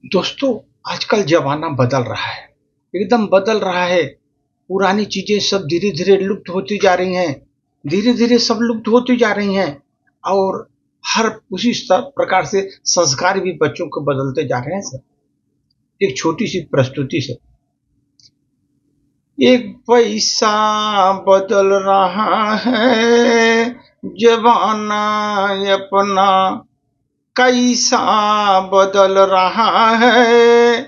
दोस्तों, आजकल ज़माना बदल रहा है, एकदम बदल रहा है। पुरानी चीज़ें सब धीरे-धीरे लुप्त होती जा रही हैं, धीरे-धीरे सब लुप्त होती जा रही हैं और हर उसी प्रकार से संस्कार भी बच्चों को बदलते जा रहे हैं सर। एक छोटी-सी प्रस्तुति सर। एक पैसा बदल रहा है, ज़माना अपना कैसा बदल रहा है,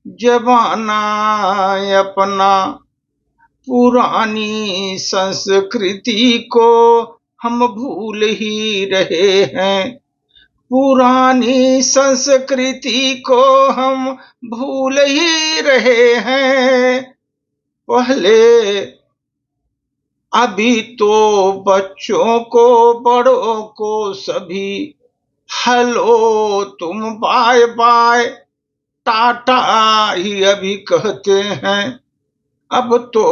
ज़माना अपना। पुरानी संस्कृति को हम भूल ही रहे हैं, पुरानी संस्कृति को हम भूल ही रहे हैं। पहले अभी तो बच्चों को बड़ों को सभी हेलो तुम बाय बाय टाटा ही अभी कहते हैं। अब तो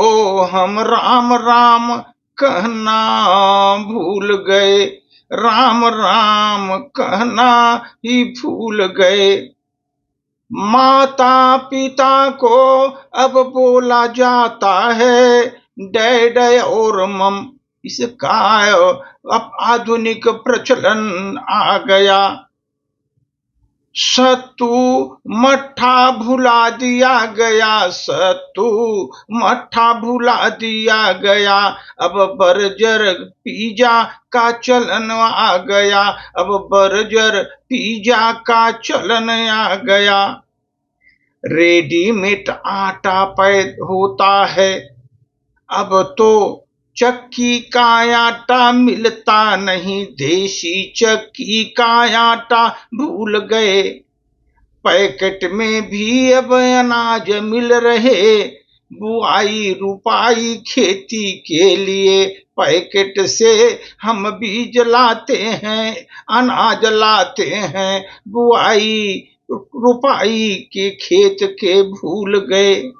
हम राम राम कहना भूल गए, राम राम कहना ही भूल गए। माता पिता को अब बोला जाता है डैड और मम, इसका अब आधुनिक प्रचलन आ गया। सत्तू मट्ठा भुला दिया गया, सत्तू मट्ठा भुला दिया गया। अब बर्गर पिज्जा का चलन आ गया, अब बर्गर पिज्जा का चलन आ गया। रेडीमेड आटा पैदा होता है, अब तो चक्की का आटा मिलता नहीं, देसी चक्की का आटा भूल गए। पैकेट में भी अब अनाज मिल रहे, बुआई रुपाई खेती के लिए पैकेट से हम बीज लाते हैं, अनाज लाते हैं, बुआई रुपाई के खेत के भूल गए।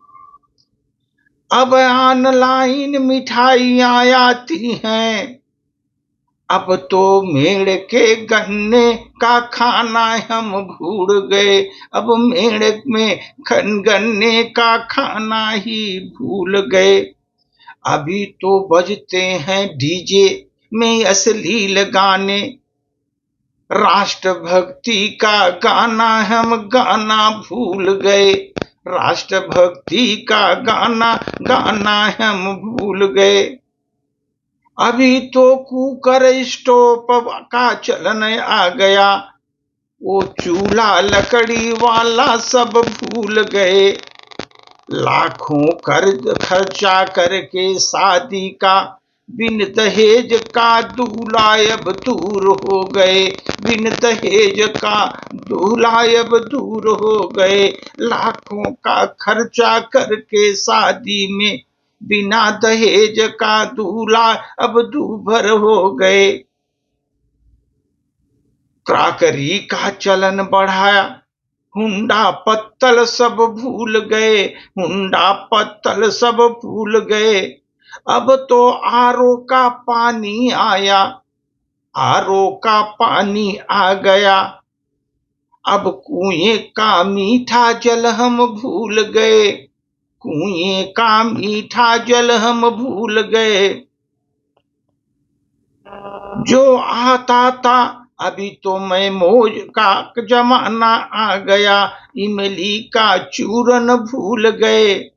अब ऑनलाइन मिठाइयाँ आती हैं, अब तो मेड़ के गन्ने का खाना हम भूल गए, अब मेड़ में गन्ने का खाना ही भूल गए। अभी तो बजते हैं डीजे में अश्लील गाने, राष्ट्रभक्ति का गाना हम गाना भूल गए, राष्ट्रभक्ति का गाना गाना हम भूल गए। अभी तो कुकर स्टोव का चलन आ गया, वो चूल्हा लकड़ी वाला सब भूल गए। लाखों खर्चा करके शादी का बिन दहेज का दूल्हा अब दूर हो गए, बिन दहेज का दूल्हा अब दूर हो गए। लाखों का खर्चा करके शादी में बिना दहेज का दूल्हा अब दूभर हो गए। क्राकरी का चलन बढ़ाया, हुंडा पत्तल सब भूल गए, हुंडा पत्तल सब भूल गए। अब तो आरओ का पानी आया, आरओ का पानी आ गया। अब कुएं का मीठा जल हम भूल गए, कुएं का मीठा जल हम भूल गए। जो आता था अभी तो मैं मौज का जमाना आ गया, इमली का चूरन भूल गए।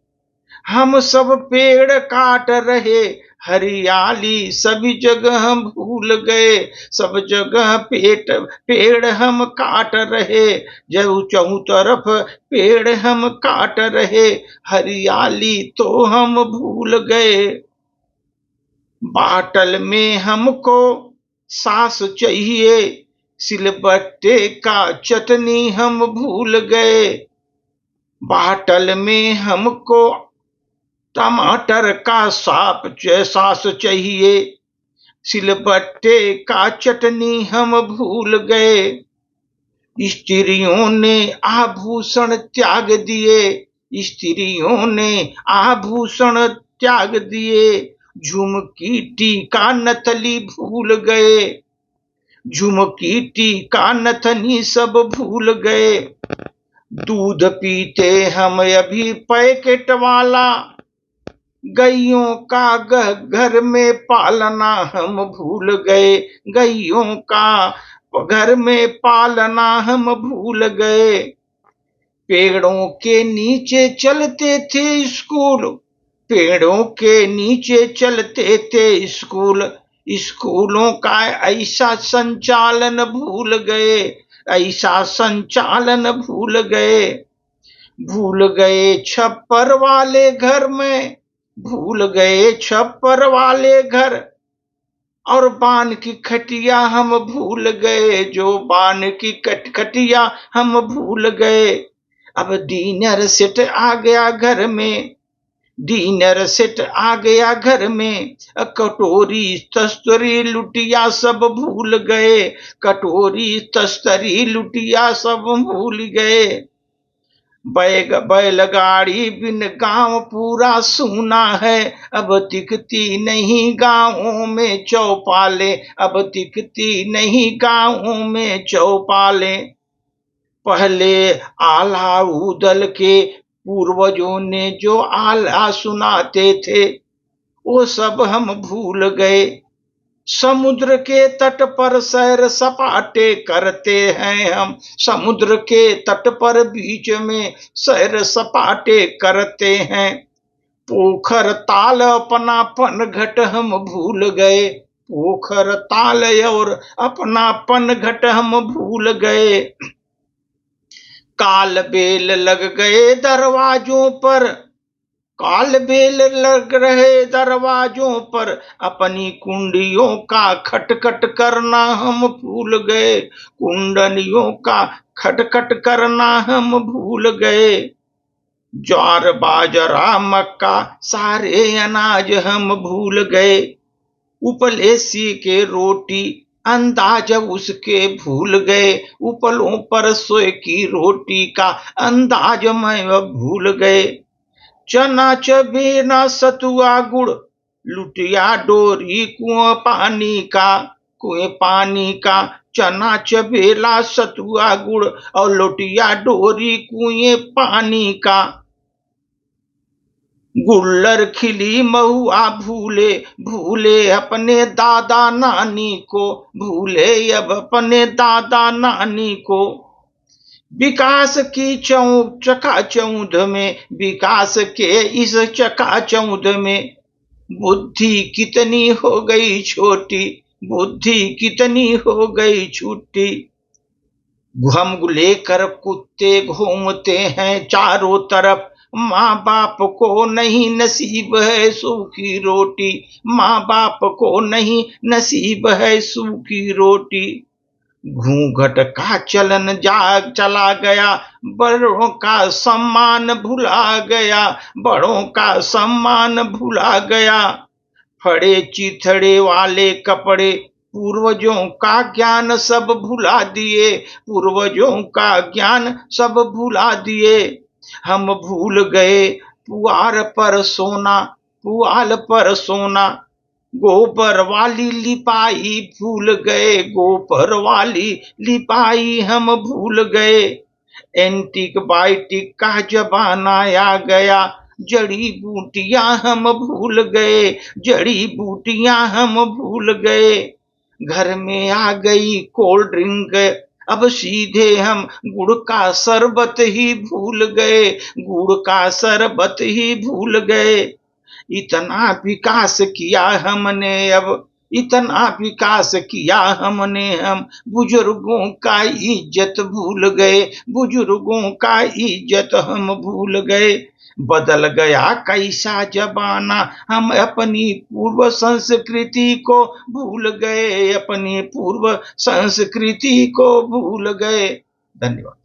हम सब पेड़ काट रहे, हरियाली सभी जगह हम भूल गए, सब जगह पेड़ हम काट रहे, जब चौं तरफ पेड़ हम काट रहे, हरियाली तो हम भूल गए। बाटल में हमको सास चाहिए, सिलबट्टे का चटनी हम भूल गए। बाटल में हमको टमाटर का सास चाहिए, सिलबट्टे का चटनी हम भूल गए। स्त्रियों ने आभूषण त्याग दिए, स्त्रियों ने आभूषण त्याग दिए। झुमकी टीका नथली भूल गए, झुमकी टीका नथनी सब भूल गए। दूध पीते हम अभी पैकेट वाला, गैयों का घर में पालना हम भूल गए, गैयों का घर में पालना हम भूल गए। पेड़ों के नीचे चलते थे स्कूल, पेड़ों के नीचे चलते थे स्कूल, स्कूलों का ऐसा संचालन भूल गए, ऐसा संचालन भूल गए। भूल गए छप्पर वाले घर में, भूल गए छप्पर वाले घर, और बान की खटिया हम भूल गए, जो बान की खटिया हम भूल गए। अब डिनर सेट आ गया घर में, डिनर सेट आ गया घर में, कटोरी तस्तरी लुटिया सब भूल गए, कटोरी तस्तरी लुटिया सब भूल गए। बैलगाड़ी बिन गांव पूरा सूना है, अब दिखती नहीं गांवों में चौपाले, अब दिखती नहीं गांवों में चौपाले। पहले आला उदल के पूर्वजों ने जो आला सुनाते थे, वो सब हम भूल गए। समुद्र के तट पर सैर सपाटे करते हैं हम, समुद्र के तट पर बीच में सैर सपाटे करते हैं। पोखर ताल अपना पनघट हम भूल गए, पोखर ताल और अपना पनघट हम भूल गए। काल बेल लग गए दरवाजों पर, काल बेल लग रहे दरवाजों पर, अपनी कुंडियों का खटखट करना हम भूल गए, कुंडलियों का खटखट करना हम भूल गए। ज्वार बाजरा मक्का सारे अनाज हम भूल गए, उपलेसी के रोटी अंदाज उसके भूल गए, उपलों पर सोए की रोटी का अंदाज मैं भूल गए। चना चबेना सतुआ गुड़, लुटिया डोरी कुआं पानी का, कुएं पानी का। चना चबेला सतुआ गुड़ और लुटिया डोरी कुएं पानी का। गुल्लर खिली महुआ भूले, भूले अपने दादा नानी को, भूले अब अपने दादा नानी को। विकास की चकाचौंध में, विकास के इस चकाचौंध में, बुद्धि कितनी हो गई छोटी, बुद्धि कितनी हो गई छूटी। हम लेकर कुत्ते घूमते हैं चारों तरफ, माँ बाप को नहीं नसीब है सूखी रोटी, माँ बाप को नहीं नसीब है सूखी रोटी। घूंघट का चलन चला गया, बड़ों का सम्मान भुला गया, बड़ों का सम्मान भुला गया। फड़े चिथड़े वाले कपड़े पूर्वजों का ज्ञान सब भुला दिए, पूर्वजों का ज्ञान सब भुला दिए। हम भूल गए पुआल पर सोना, पुआल पर सोना। गोबर वाली लिपाई भूल गए, गोबर वाली लिपाई हम भूल गए। एंटीबायोटिक का जमाना आ गया, जड़ी बूटियां हम भूल गए, जड़ी बूटियां हम भूल गए। घर में आ गई कोल्ड ड्रिंक, अब सीधे हम गुड़ का शरबत ही भूल गए, गुड़ का शरबत ही भूल गए। इतना विकास किया हमने अब, इतना विकास किया हमने, हम बुजुर्गों का इज्जत भूल गए, बुजुर्गों का इज्जत हम भूल गए। बदल गया कैसा जमाना, हम अपनी पूर्व संस्कृति को भूल गए, अपनी पूर्व संस्कृति को भूल गए। धन्यवाद।